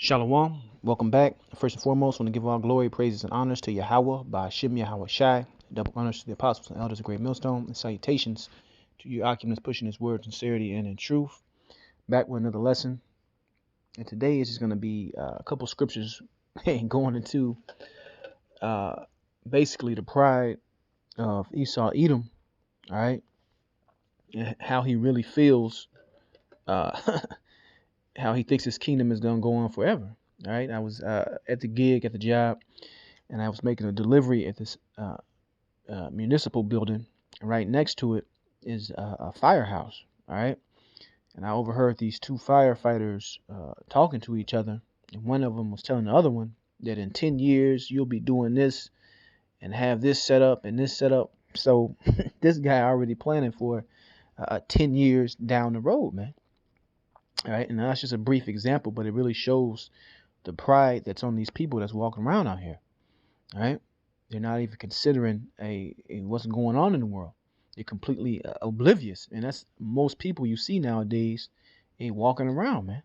Shalom, welcome back. First and foremost, I want to give all glory, praises, and honors to Yahweh by Shem Yahweh Shai. Double honors to the apostles and elders of Great Millstone, and salutations to you occupants pushing His word, sincerity, and in truth. Back with another lesson, and today is just going to be a couple scriptures going into basically the pride of Esau Edom. All right, and how he really feels, uh, how he thinks his kingdom is going to go on forever. All right, I was at the gig at the job, and I was making a delivery at this municipal building. Right next to it is a firehouse. All right, and I overheard these two firefighters talking to each other, and one of them was telling the other one that in 10 years you'll be doing this and have this set up and this set up. So this guy already planning for 10 years down the road, man. All right, and that's just a brief example, but it really shows the pride that's on these people that's walking around out here. All right, they're not even considering what's going on in the world. They're completely oblivious, and that's most people you see nowadays ain't walking around, man.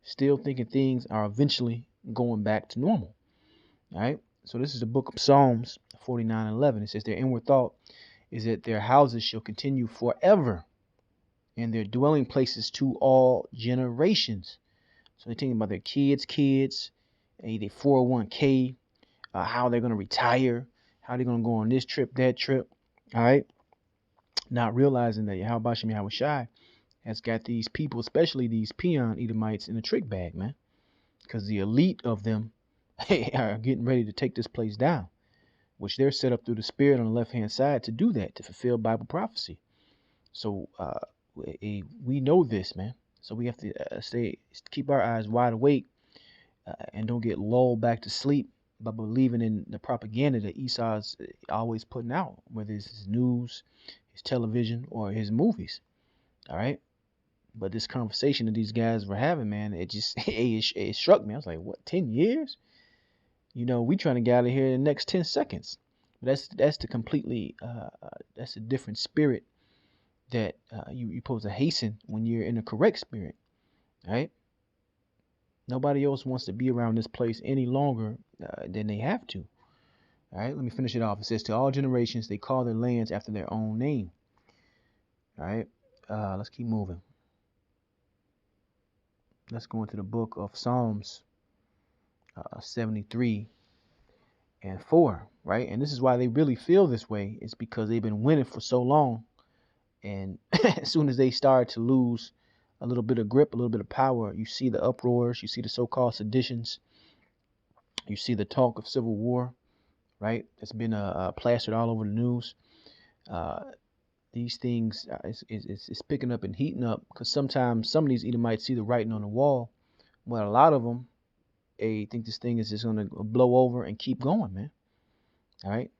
Still thinking things are eventually going back to normal. All right, so this is the book of Psalms 49:11. It says their inward thought is that their houses shall continue forever, and their dwelling places to all generations. So they're thinking about their kids, their 401k, how they're going to retire, how they're going to go on this trip, that trip. All right. Not realizing that Yahweh Shem Yahweh Shai has got these people, especially these peon Edomites, in a trick bag, man. Because the elite of them are getting ready to take this place down, which they're set up through the Spirit on the left-hand side to do that, to fulfill Bible prophecy. So we know this, man. So we have to keep our eyes wide awake and don't get lulled back to sleep by believing in the propaganda that Esau's always putting out, whether it's his news, his television, or his movies. All right. But this conversation that these guys were having, man, it just it struck me. I was like, what, 10 years? You know, we trying to get out of here in the next 10 seconds. But that's the completely that's a different spirit that you're supposed to hasten when you're in a correct spirit. All right. Nobody else wants to be around this place any longer than they have to. All right, let me finish it off. It says, to all generations, they call their lands after their own name. All right, let's keep moving. Let's go into the book of Psalms 73 and 4, right? And this is why they really feel this way. It's because they've been winning for so long. And as soon as they start to lose a little bit of grip, a little bit of power, you see the uproars, you see the so-called seditions, you see the talk of civil war, right? It's been plastered all over the news. These things is picking up and heating up because sometimes some of these Edomites see the writing on the wall, but a lot of them think this thing is just going to blow over and keep going, man. All right.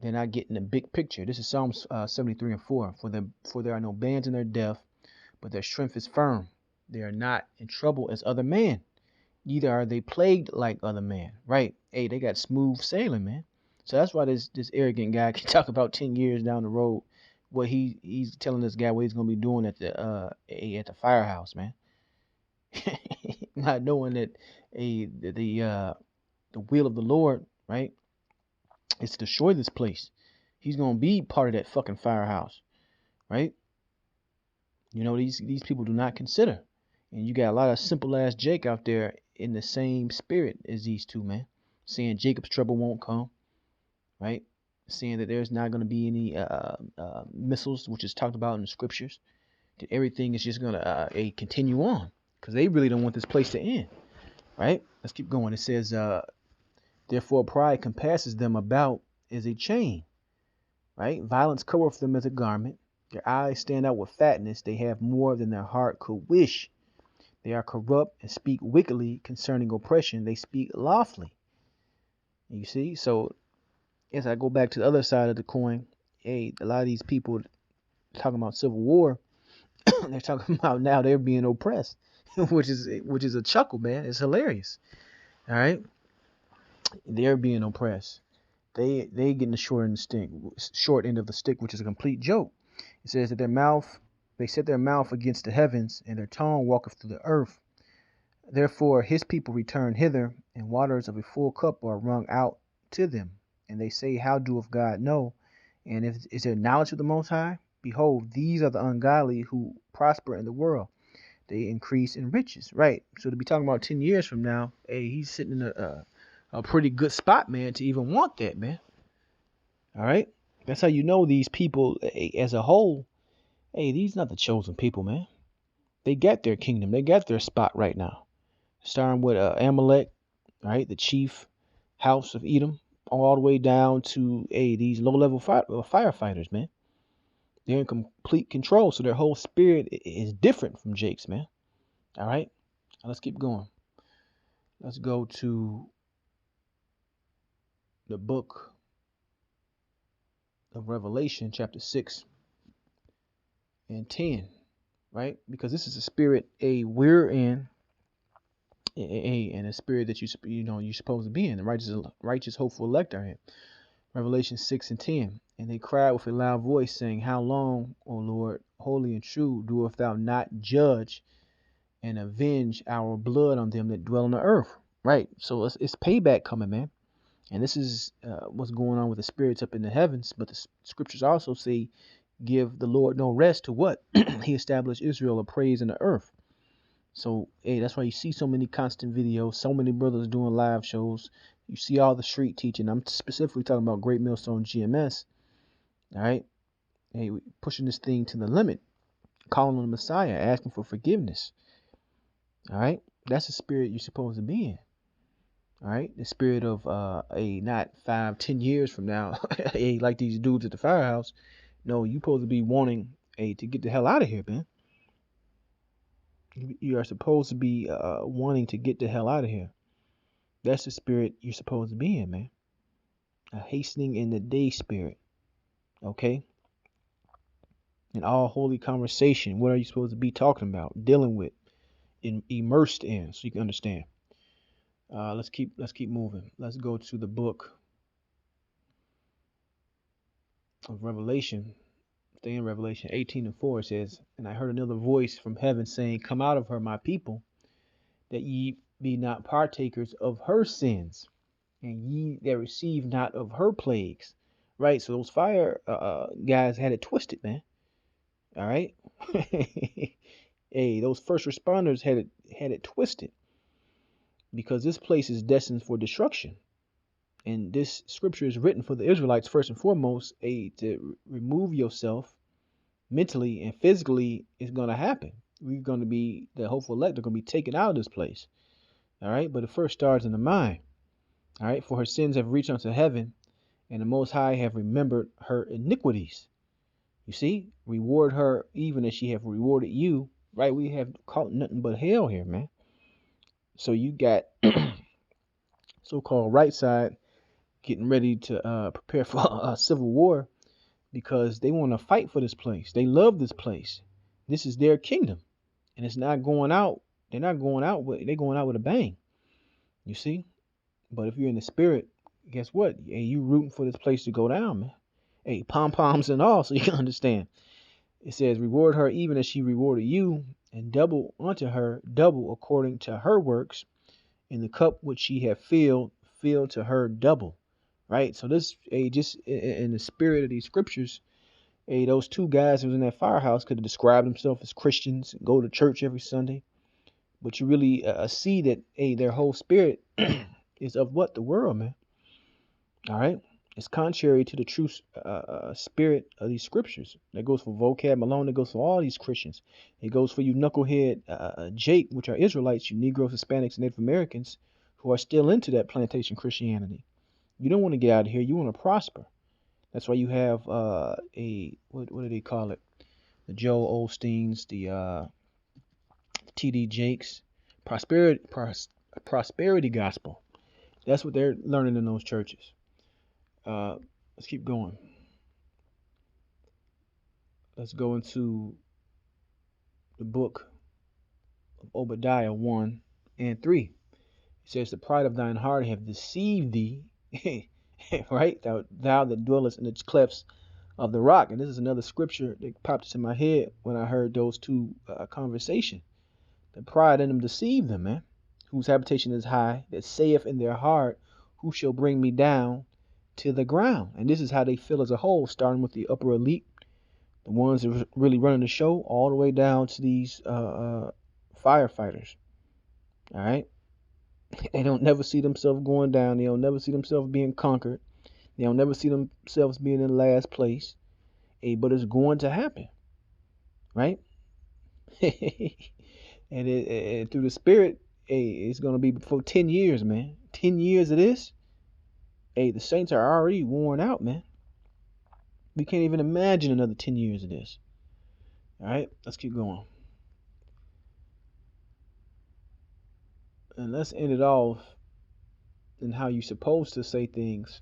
They're not getting the big picture. This is Psalms 73 and 4. For there are no bands in their death, but their strength is firm. They are not in trouble as other men, neither are they plagued like other men. Right? Hey, they got smooth sailing, man. So that's why this arrogant guy can talk about 10 years down the road what he's telling this guy what he's gonna be doing at the firehouse, man. Not knowing that the will of the Lord, right, is to destroy this place. He's gonna be part of that fucking firehouse, right? You know, these people do not consider. And you got a lot of simple ass Jake out there in the same spirit as these two, man. Saying Jacob's trouble won't come, right? Saying that there's not going to be any missiles, which is talked about in the scriptures. That everything is just going to continue on because they really don't want this place to end, right? Let's keep going. It says, therefore pride compasses them about as a chain, right? Violence covereth them as a garment. Their eyes stand out with fatness. They have more than their heart could wish. They are corrupt and speak wickedly concerning oppression. They speak lawfully. You see? So as I go back to the other side of the coin, hey, a lot of these people talking about civil war, they're talking about now they're being oppressed, which is a chuckle, man. It's hilarious. All right? They're being oppressed. They getting the short end of the stick, which is a complete joke. It says that they set their mouth against the heavens, and their tongue walketh through the earth. Therefore his people return hither, and waters of a full cup are wrung out to them. And they say, how doeth God know? And if is there knowledge of the Most High? Behold, these are the ungodly who prosper in the world. They increase in riches. Right. So to be talking about 10 years from now, hey, he's sitting in a pretty good spot, man, to even want that, man. All right. That's how you know these people as a whole. Hey, these not the chosen people, man. They got their kingdom. They got their spot right now. Starting with Amalek, right, the chief house of Edom, all the way down to these low-level firefighters, man. They're in complete control, so their whole spirit is different from Jake's, man. All right, now let's keep going. Let's go to the book of Revelation, chapter 6 and 10, right? Because this is the spirit we're in, and a spirit that you're supposed to be in. The righteous, hopeful elect are in. Revelation 6 and 10. And they cried with a loud voice, saying, how long, O Lord, holy and true, doest thou not judge and avenge our blood on them that dwell on the earth? Right. So it's payback coming, man. And this is what's going on with the spirits up in the heavens. But the scriptures also say, give the Lord no rest to what? He established Israel a praise in the earth. So, hey, that's why you see so many constant videos, so many brothers doing live shows. You see all the street teaching. I'm specifically talking about Great Millstone GMS. All right. Hey, we pushing this thing to the limit, calling on the Messiah, asking for forgiveness. All right. That's the spirit you're supposed to be in. All right. The spirit of not 5-10 years from now, like these dudes at the firehouse. No, you're supposed to be wanting to get the hell out of here, man. You are supposed to be wanting to get the hell out of here. That's the spirit you're supposed to be in, man. A hastening in the day spirit. Okay? In all holy conversation, what are you supposed to be talking about, dealing with, immersed in, so you can understand. Let's keep moving. Let's go to the book of Revelation. Stay in Revelation 18 and 4. It says, and I heard another voice from heaven saying, come out of her, my people, that ye be not partakers of her sins, and ye that receive not of her plagues. Right? So those fire guys had it twisted, man. All right. Hey, those first responders had it twisted, because this place is destined for destruction. And this scripture is written for the Israelites first and foremost. To remove yourself mentally and physically is going to happen. We're going to be, the hopeful elect are going to be taken out of this place. All right. But it first starts in the mind. All right. For her sins have reached unto heaven, and the Most High have remembered her iniquities. You see, reward her even as she have rewarded you. Right? We have caught nothing but hell here, man. So you got so-called right side getting ready to prepare for a civil war, because they want to fight for this place. They love this place. This is their kingdom, and it's not going out. They're not going out they're going out with a bang. You see? But if you're in the spirit, guess what? Hey, you rooting for this place to go down, man. Hey, pom-poms and all, so you can understand. It says, reward her even as she rewarded you, and double unto her, double according to her works. In the cup which she had filled, fill to her double. Right? So this, just in the spirit of these scriptures, those two guys who was in that firehouse could have described themselves as Christians, go to church every Sunday. But you really see that, their whole spirit is of what? The world, man. All right? It's contrary to the true spirit of these scriptures. That goes for Vocab Malone. That goes for all these Christians. It goes for you knucklehead Jake, which are Israelites, you Negroes, Hispanics, and Native Americans who are still into that plantation Christianity. You don't want to get out of here. You want to prosper. That's why you have what do they call it? The Joel Osteens, the T.D. Jakes, prosperity gospel. That's what they're learning in those churches. Let's keep going. Let's go into the book of Obadiah 1 and 3. It says, the pride of thine heart have deceived thee, right? Thou that dwellest in the clefts of the rock. And this is another scripture that popped into my head when I heard those two conversations. The pride in them deceived them, man. whose habitation is high, that saith in their heart, who shall bring me down to the ground? And this is how they feel as a whole, starting with the upper elite, the ones that are really running the show, all the way down to these firefighters. All right. They don't never see themselves going down. They don't never see themselves being conquered. They don't never see themselves being in last place. Hey, but it's going to happen, right? And through the Spirit, hey, it's going to be before 10 years, man. 10 years of this. Hey, the saints are already worn out, man. We can't even imagine another 10 years of this. All right, let's keep going. And let's end it off in how you're supposed to say things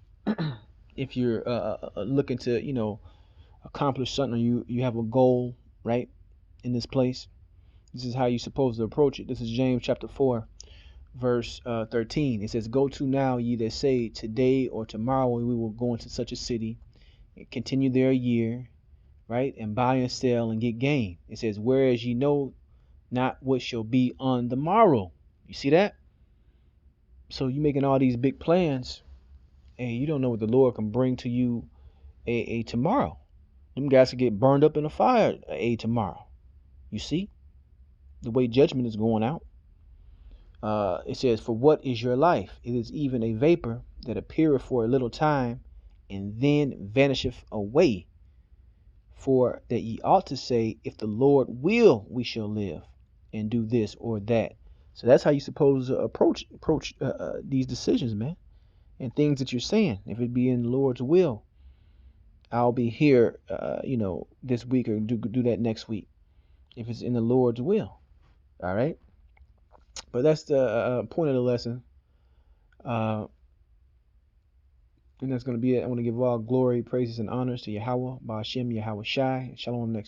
if you're looking to, accomplish something, or you have a goal, right, in this place. This is how you're supposed to approach it. This is James chapter 4, verse 13. It says, "Go to now, ye that say, today or tomorrow we will go into such a city, and continue there a year, right, and buy and sell and get gain." It says, "Whereas ye know not what shall be on the morrow." You see that? So you making all these big plans, and you don't know what the Lord can bring to you a tomorrow. Them guys could get burned up in a fire a tomorrow. You see the way judgment is going out. It says, "For what is your life? It is even a vapor that appeareth for a little time, and then vanisheth away. For that ye ought to say, if the Lord will, we shall live and do this or that." So that's how you supposed to approach these decisions, man, and things that you're saying. If it be in the Lord's will, I'll be here, this week, or do that next week, if it's in the Lord's will. All right. But that's the point of the lesson. And that's going to be it. I want to give all glory, praises, and honors to Yahweh, Ba'ashem, Yahweh Shai. Shalom next.